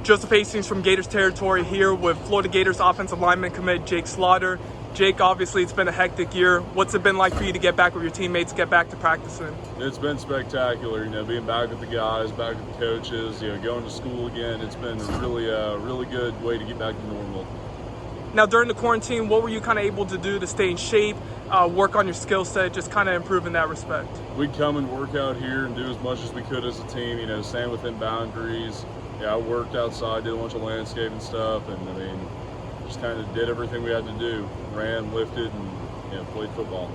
Joseph Hastings from Gators territory here with Florida Gators offensive lineman commit Jake Slaughter. Jake, obviously it's been a hectic year. What's it been like for you to get back with your teammates, get back to practicing? It's been spectacular, being back with the guys, back with the coaches, going to school again. It's been a really good way to get back to normal. Now, during the quarantine, what were you kind of able to do to stay in shape, work on your skill set, just kind of improve in that respect? We'd come and work out here and do as much as we could as a team, staying within boundaries. I worked outside, did a bunch of landscaping stuff, and just kind of did everything we had to do. Ran, lifted, and played football.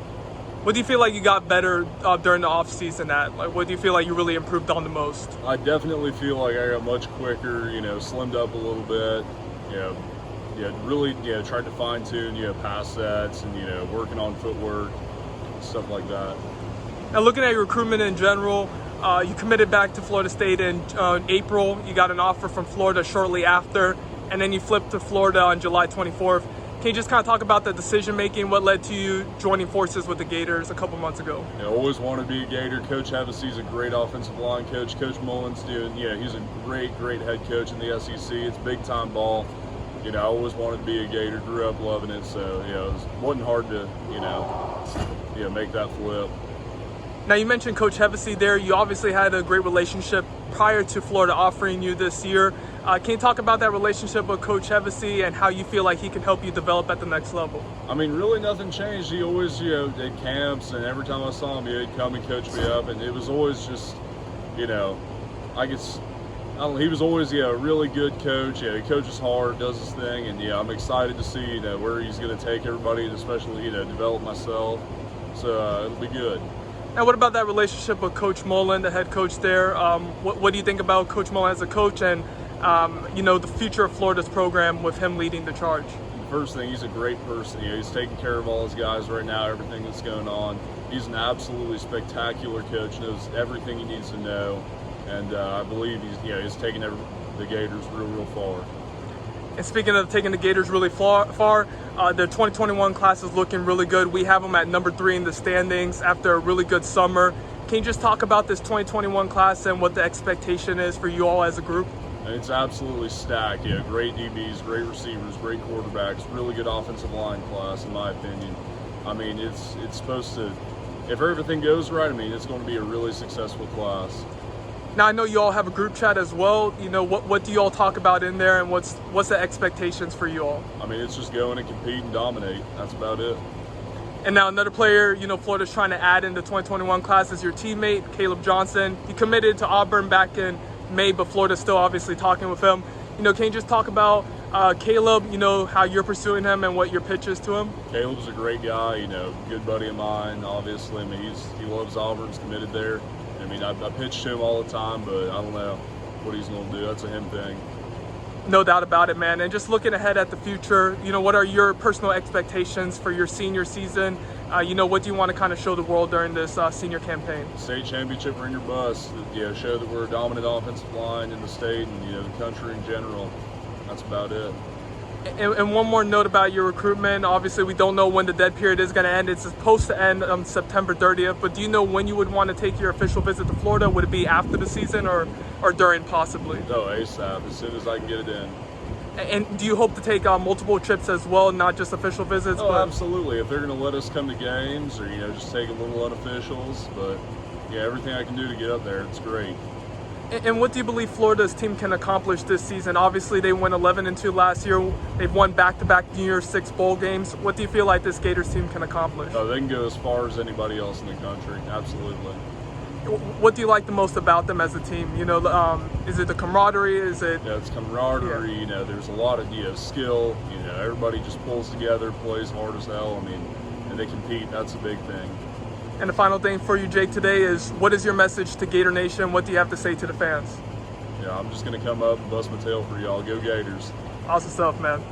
What do you feel like you got better during the offseason at? Like, what do you feel like you really improved on the most? I definitely feel like I got much quicker, slimmed up a little bit. Really tried to fine tune, pass sets and, working on footwork, stuff like that. Now, looking at your recruitment in general, you committed back to Florida State in April. You got an offer from Florida shortly after, and then you flipped to Florida on July 24th. Can you just kind of talk about the decision-making, what led to you joining forces with the Gators a couple months ago? I always wanted to be a Gator. Coach Hevesey is a great offensive line coach. Coach Mullen's he's a great head coach in the SEC. It's big-time ball. I always wanted to be a Gator, grew up loving it, so, it wasn't hard to, make that flip. Now, you mentioned Coach Hevesy there. You obviously had a great relationship prior to Florida offering you this year. Can you talk about that relationship with Coach Hevesy and how you feel like he can help you develop at the next level? Really nothing changed. He always, did camps, and every time I saw him, he'd come and coach me up, and it was always just, he was always, a really good coach. He coaches hard, does his thing, and I'm excited to see, where he's going to take everybody, and especially, develop myself. So it'll be good. Now, what about that relationship with Coach Mullen, the head coach there? What do you think about Coach Mullen as a coach and, the future of Florida's program with him leading the charge? First thing, he's a great person. He's taking care of all his guys right now, everything that's going on. He's an absolutely spectacular coach, knows everything he needs to know. And I believe he's taking the Gators real far. And speaking of taking the Gators really far, the 2021 class is looking really good. We have them at number 3 in the standings after a really good summer. Can you just talk about this 2021 class and what the expectation is for you all as a group? It's absolutely stacked. Great DBs, great receivers, great quarterbacks, really good offensive line class, in my opinion. It's supposed to, if everything goes right, it's going to be a really successful class. Now, I know you all have a group chat as well. What do you all talk about in there, and what's the expectations for you all? It's just go in and compete and dominate. That's about it. And now another player, Florida's trying to add in the 2021 class is your teammate, Caleb Johnson. He committed to Auburn back in May, but Florida's still obviously talking with him. Can you just talk about Caleb, how you're pursuing him and what your pitch is to him? Caleb's a great guy, good buddy of mine, obviously. He loves Auburn, he's committed there. I pitch to him all the time, but I don't know what he's going to do. That's a him thing. No doubt about it, man. And just looking ahead at the future, what are your personal expectations for your senior season? What do you want to kind of show the world during this senior campaign? State championship ring your bus. Show that we're a dominant offensive line in the state and the country in general. That's about it. And one more note about your recruitment. Obviously, we don't know when the dead period is going to end. It's supposed to end on September 30th. But do you know when you would want to take your official visit to Florida? Would it be after the season or during possibly? No, ASAP, as soon as I can get it in. And do you hope to take multiple trips as well, not just official visits? Oh, absolutely. If they're going to let us come to games or, just take a little unofficials. But, everything I can do to get up there, it's great. And what do you believe Florida's team can accomplish this season? Obviously, they went 11-2 last year. They've won back-to-back New Year's Six bowl games. What do you feel like this Gators team can accomplish? Oh, they can go as far as anybody else in the country. Absolutely. What do you like the most about them as a team? Is it the camaraderie? Is it? Yeah, it's camaraderie. Yeah. There's a lot of skill. Everybody just pulls together, plays hard as hell. And they compete. That's a big thing. And the final thing for you, Jake, today is, what is your message to Gator Nation? What do you have to say to the fans? I'm just going to come up and bust my tail for y'all. Go Gators. Awesome stuff, man.